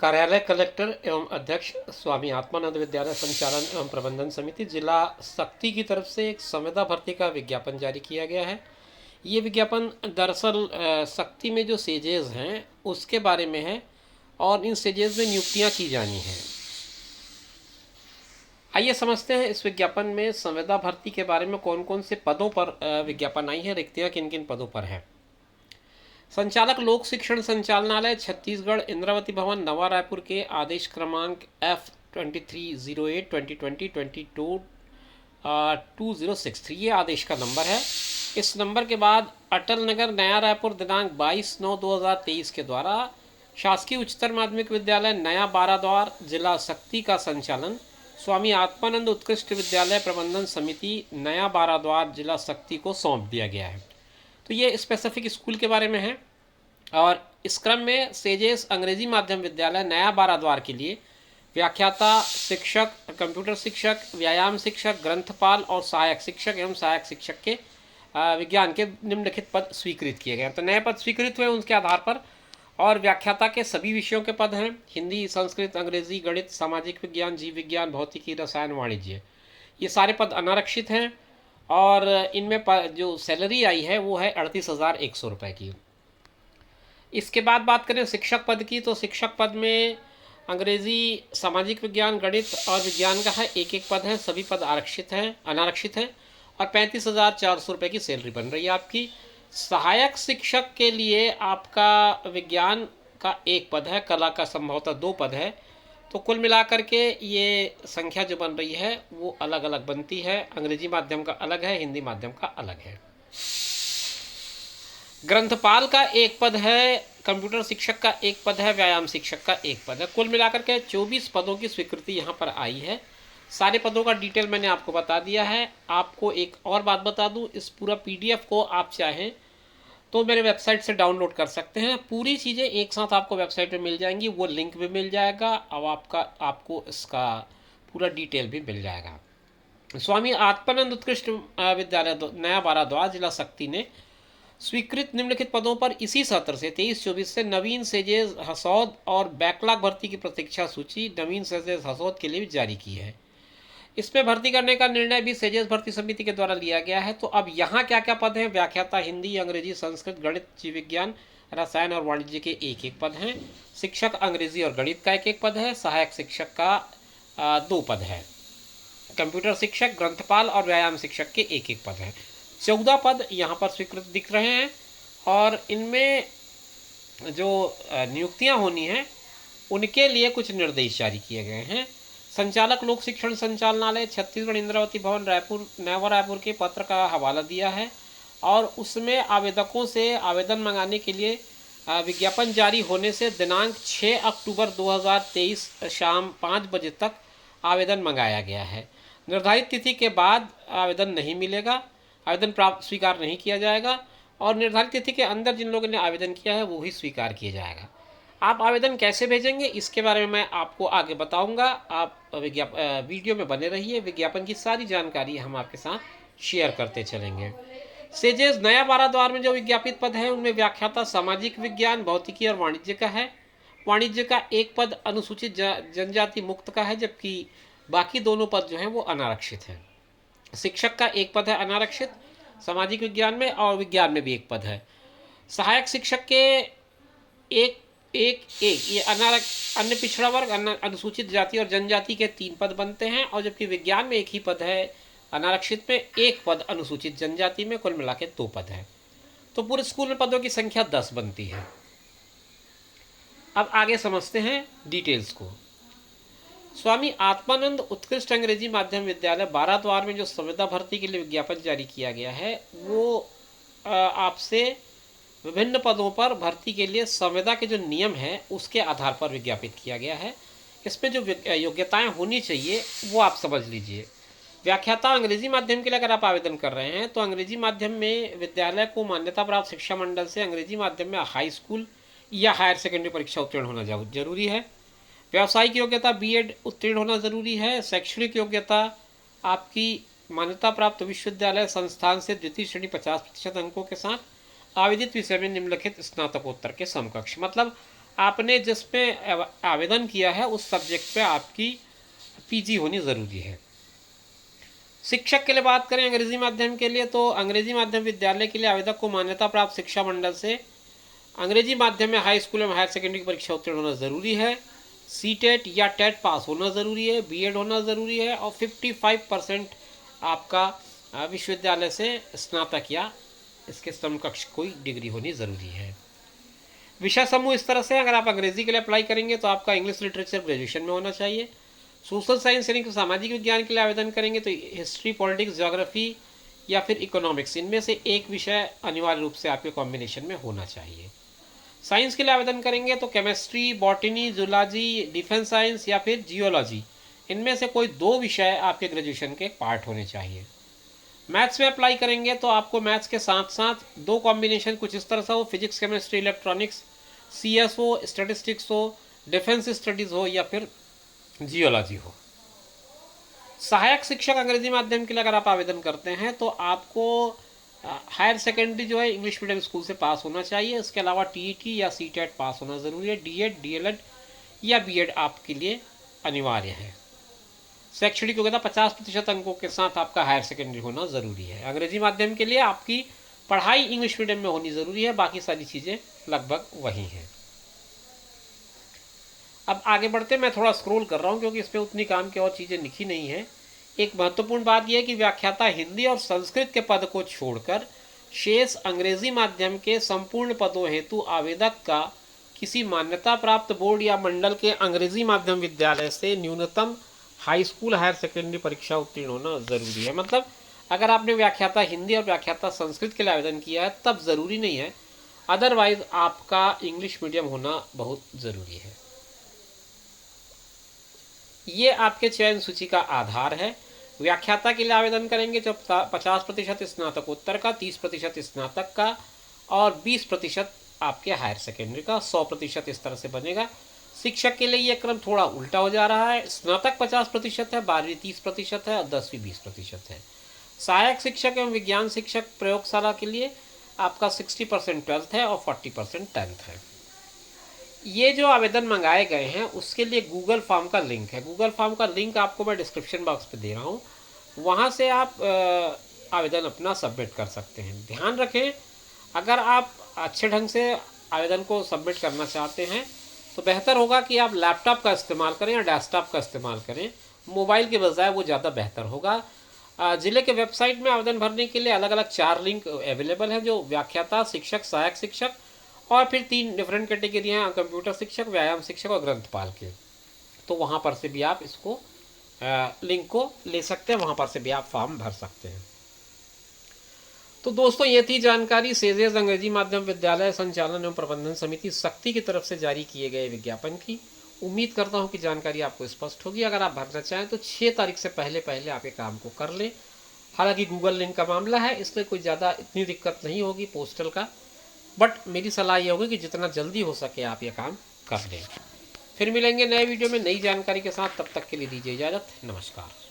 कार्यालय कलेक्टर एवं अध्यक्ष स्वामी आत्मानंद विद्यालय संचालन एवं प्रबंधन समिति जिला शक्ति की तरफ से एक संविदा भर्ती का विज्ञापन जारी किया गया है। ये विज्ञापन दरअसल शक्ति में जो सेजेस हैं उसके बारे में है और इन सेजेस में नियुक्तियां की जानी हैं। आइए समझते हैं इस विज्ञापन में संविदा भर्ती के बारे में कौन कौन से पदों पर विज्ञापन आई है, रिक्तियां किन किन पदों पर है। संचालक लोक शिक्षण संचालनालय छत्तीसगढ़, इंद्रावती भवन, नवा रायपुर के आदेश क्रमांक F2308-2022-2063 ये आदेश का नंबर है। इस नंबर के बाद अटल नगर, नया रायपुर दिनांक 22/9/2023 के द्वारा शासकीय उच्चतर माध्यमिक विद्यालय नया बाराद्वार जिला शक्ति का संचालन स्वामी आत्मानंद उत्कृष्ट विद्यालय प्रबंधन समिति नया बाराद्वार जिला शक्ति को सौंप दिया गया है। तो ये स्पेसिफिक स्कूल के बारे में है। और इस क्रम में सेजेस अंग्रेजी माध्यम विद्यालय नया बाराद्वार के लिए व्याख्याता, शिक्षक, कंप्यूटर शिक्षक, व्यायाम शिक्षक, ग्रंथपाल और सहायक शिक्षक एवं सहायक शिक्षक के विज्ञान के निम्नलिखित पद स्वीकृत किए गए हैं। तो नए पद स्वीकृत हुए उनके आधार पर। और व्याख्याता के सभी विषयों के पद हैं, हिंदी, संस्कृत, अंग्रेजी, गणित, सामाजिक विज्ञान, जीव विज्ञान, भौतिकी, रसायन, वाणिज्य, ये सारे पद अनारक्षित हैं। और इनमें जो सैलरी आई है वो है 38,100 रुपये की। इसके बाद बात करें शिक्षक पद की, तो शिक्षक पद में अंग्रेजी, सामाजिक विज्ञान, गणित और विज्ञान का है एक एक पद है। सभी पद अनारक्षित हैं और 35,400 रुपये की सैलरी बन रही है आपकी। सहायक शिक्षक के लिए आपका विज्ञान का एक पद है, कला का संभवतः 2 पद है। तो कुल मिलाकर के ये संख्या जो बन रही है वो अलग अलग बनती है। अंग्रेजी माध्यम का अलग है, हिंदी माध्यम का अलग है। ग्रंथपाल का एक पद है, कंप्यूटर शिक्षक का एक पद है, व्यायाम शिक्षक का एक पद है। कुल मिलाकर के 24 पदों की स्वीकृति यहाँ पर आई है। सारे पदों का डिटेल मैंने आपको बता दिया है। आपको एक और बात बता दूँ, इस पूरा PDF को आप चाहें तो मेरे वेबसाइट से डाउनलोड कर सकते हैं। पूरी चीज़ें एक साथ आपको वेबसाइट पे मिल जाएंगी, वो लिंक भी मिल जाएगा और आपको इसका पूरा डिटेल भी मिल जाएगा। स्वामी आत्मानंद उत्कृष्ट विद्यालय नया बाराद्वार जिला शक्ति ने स्वीकृत निम्नलिखित पदों पर इसी सत्र से 23-24 से नवीन सेजेस हसौद और बैकलॉग भर्ती की प्रतीक्षा सूची नवीन सेजेस हसौद के लिए भी जारी की है। इसमें भर्ती करने का निर्णय भी सेजेस भर्ती समिति के द्वारा लिया गया है। तो अब यहाँ क्या क्या पद हैं? व्याख्याता हिंदी, अंग्रेजी, संस्कृत, गणित, जीव विज्ञान, रसायन और वाणिज्य के एक एक पद हैं। शिक्षक अंग्रेजी और गणित का एक एक पद है। सहायक शिक्षक का 2 पद है। कंप्यूटर शिक्षक, ग्रंथपाल और व्यायाम शिक्षक के एक एक पद हैं। 14 पद यहाँ पर स्वीकृत दिख रहे हैं। और इनमें जो नियुक्तियाँ होनी हैं उनके लिए कुछ निर्देश जारी किए गए हैं। संचालक लोक शिक्षण संचालनालय छत्तीसगढ़, इंद्रावती भवन, रायपुर, नवा रायपुर के पत्र का हवाला दिया है और उसमें आवेदकों से आवेदन मंगाने के लिए विज्ञापन जारी होने से दिनांक 6 अक्टूबर 2023 शाम 5 बजे तक आवेदन मंगाया गया है। निर्धारित तिथि के बाद आवेदन नहीं मिलेगा, आवेदन स्वीकार नहीं किया जाएगा और निर्धारित तिथि के अंदर जिन लोगों ने आवेदन किया है वो ही स्वीकार किया जाएगा। आप आवेदन कैसे भेजेंगे इसके बारे में मैं आपको आगे बताऊंगा। आप वीडियो में बने रहिए, विज्ञापन की सारी जानकारी हम आपके साथ शेयर करते चलेंगे। सेजेस नया बाराद्वार में जो विज्ञापित पद है उनमें व्याख्याता सामाजिक विज्ञान, भौतिकी और वाणिज्य का है। वाणिज्य का एक पद अनुसूचित जनजाति मुक्त का है, जबकि बाकी दोनों पद जो हैं वो अनारक्षित हैं। शिक्षक का एक पद है अनारक्षित सामाजिक विज्ञान में और विज्ञान में भी एक पद है। सहायक शिक्षक के एक ये अन्य पिछड़ा वर्ग, अनुसूचित जाति और जनजाति के 3 पद बनते हैं और जबकि विज्ञान में एक ही पद है अनारक्षित में, 1 पद अनुसूचित जनजाति में, कुल मिला के 2 पद हैं। तो पूरे स्कूल में पदों की संख्या 10 बनती है। अब आगे समझते हैं डिटेल्स को। स्वामी आत्मानंद उत्कृष्ट अंग्रेजी माध्यम विद्यालय बाराद्वार में जो संविदा भर्ती के लिए विज्ञापन जारी किया गया है वो आपसे विभिन्न पदों पर भर्ती के लिए संविदा के जो नियम हैं उसके आधार पर विज्ञापित किया गया है। इसमें जो योग्यताएं होनी चाहिए वो आप समझ लीजिए। व्याख्याता अंग्रेजी माध्यम के लिए अगर आप आवेदन कर रहे हैं तो अंग्रेजी माध्यम में विद्यालय को मान्यता प्राप्त शिक्षा मंडल से अंग्रेजी माध्यम में हाई स्कूल या हायर सेकेंडरी परीक्षा उत्तीर्ण होना जरूरी है। व्यावसायिक योग्यता B.Ed उत्तीर्ण होना जरूरी है। शैक्षणिक योग्यता आपकी मान्यता प्राप्त विश्वविद्यालय संस्थान से द्वितीय श्रेणी 50% अंकों के साथ आवेदित विषय में निम्नलिखित स्नातकोत्तर के समकक्ष, मतलब आपने जिसमें आवेदन किया है उस सब्जेक्ट पे आपकी पीजी होनी ज़रूरी है। शिक्षक के लिए बात करें अंग्रेजी माध्यम के लिए, तो अंग्रेजी माध्यम विद्यालय के लिए आवेदक को मान्यता प्राप्त शिक्षा मंडल से अंग्रेजी माध्यम में हाई स्कूल एवं हायर सेकेंडरी की परीक्षा उत्तीर्ण होना ज़रूरी है। सीटेट या टेट पास होना ज़रूरी है, बीएड होना ज़रूरी है और 55% आपका विश्वविद्यालय से स्नातक या इसके समकक्ष कोई डिग्री होनी ज़रूरी है। विषय समूह इस तरह से, अगर आप अंग्रेजी के लिए अप्लाई करेंगे तो आपका इंग्लिश लिटरेचर ग्रेजुएशन में होना चाहिए। सोशल साइंस यानी सामाजिक विज्ञान के लिए आवेदन करेंगे तो हिस्ट्री, पॉलिटिक्स, ज्योग्राफी या फिर इकोनॉमिक्स, इनमें से एक विषय अनिवार्य रूप से आपके कॉम्बिनेशन में होना चाहिए। साइंस के लिए आवेदन करेंगे तो chemistry, botany, zoology, defence science या फिर जियोलॉजी, इनमें से कोई 2 विषय आपके ग्रेजुएशन के पार्ट होने चाहिए। मैथ्स में अप्लाई करेंगे तो आपको मैथ्स के साथ साथ 2 कॉम्बिनेशन कुछ इस तरह से हो, फिजिक्स, केमिस्ट्री, इलेक्ट्रॉनिक्स, सीएस हो, स्टैटिस्टिक्स हो, डिफेंस स्टडीज़ हो या फिर जियोलॉजी हो। सहायक शिक्षक अंग्रेजी माध्यम के लिए अगर आप आवेदन करते हैं तो आपको हायर सेकेंडरी जो है इंग्लिश मीडियम स्कूल से पास होना चाहिए। इसके अलावा टीईटी या सीटेट पास होना ज़रूरी है। डीएड, डीएलएड या बीएड आपके लिए अनिवार्य है। शैक्षणिक योग्यता 50% अंकों के साथ आपका हायर सेकेंडरी होना ज़रूरी है। अंग्रेजी माध्यम के लिए आपकी पढ़ाई इंग्लिश मीडियम में होनी ज़रूरी है, बाकी सारी चीज़ें लगभग वही हैं। अब आगे बढ़ते, मैं थोड़ा स्क्रॉल कर रहा हूँ क्योंकि इसमें उतनी काम की और चीज़ें लिखी नहीं है। एक महत्वपूर्ण बात यह है कि व्याख्याता हिंदी और संस्कृत के पद को छोड़कर शेष अंग्रेजी माध्यम के संपूर्ण पदों हेतु आवेदक का किसी मान्यता प्राप्त बोर्ड या मंडल के अंग्रेजी माध्यम विद्यालय से न्यूनतम हाई स्कूल हायर सेकेंडरी परीक्षा उत्तीर्ण होना ज़रूरी है। मतलब अगर आपने व्याख्याता हिंदी और व्याख्याता संस्कृत के लिए आवेदन किया है तब ज़रूरी नहीं है, अदरवाइज आपका इंग्लिश मीडियम होना बहुत ज़रूरी है। ये आपके चयन सूची का आधार है। व्याख्याता के लिए आवेदन करेंगे तो 50% स्नातकोत्तर का, 30% स्नातक का और 20% आपके हायर सेकेंडरी का, 100% इस तरह से बनेगा। शिक्षक के लिए ये क्रम थोड़ा उल्टा हो जा रहा है। स्नातक 50% है, 12वीं 30% है और 10वीं 20% है। सहायक शिक्षक एवं विज्ञान शिक्षक प्रयोगशाला के लिए आपका 60% 12th है और 40% 10th है। ये जो आवेदन मंगाए गए हैं उसके लिए गूगल फॉर्म का लिंक है। गूगल फॉर्म का लिंक आपको मैं डिस्क्रिप्शन बॉक्स पे दे रहा हूँ, वहाँ से आप आवेदन अपना सबमिट कर सकते हैं। ध्यान रखें, अगर आप अच्छे ढंग से आवेदन को सबमिट करना चाहते हैं तो बेहतर होगा कि आप लैपटॉप का इस्तेमाल करें या डेस्कटॉप का इस्तेमाल करें। मोबाइल के बजाय वो ज़्यादा बेहतर होगा। ज़िले के वेबसाइट में आवेदन भरने के लिए अलग अलग 4 लिंक अवेलेबल हैं, जो व्याख्याता शिक्षक, सहायक शिक्षक और फिर 3 डिफरेंट कैटेगरी हैं, कंप्यूटर शिक्षक, व्यायाम शिक्षक और ग्रंथपाल के। तो वहाँ पर से भी आप इसको लिंक को ले सकते हैं, वहाँ पर से भी आप फॉर्म भर सकते हैं। तो दोस्तों ये थी जानकारी सेजेस अंग्रेजी माध्यम विद्यालय संचालन एवं प्रबंधन समिति सख्ती की तरफ से जारी किए गए विज्ञापन की। उम्मीद करता हूँ कि जानकारी आपको स्पष्ट होगी। अगर आप भरना चाहें तो 6 तारीख से पहले आप ये काम को कर लें। हालांकि गूगल लिंक का मामला है, इसलिए कोई ज़्यादा इतनी दिक्कत नहीं होगी पोस्टल का, बट मेरी सलाह ये होगी कि जितना जल्दी हो सके आप ये काम कर लें। फिर मिलेंगे नए वीडियो में नई जानकारी के साथ, तब तक के लिए दीजिए इजाज़त। नमस्कार।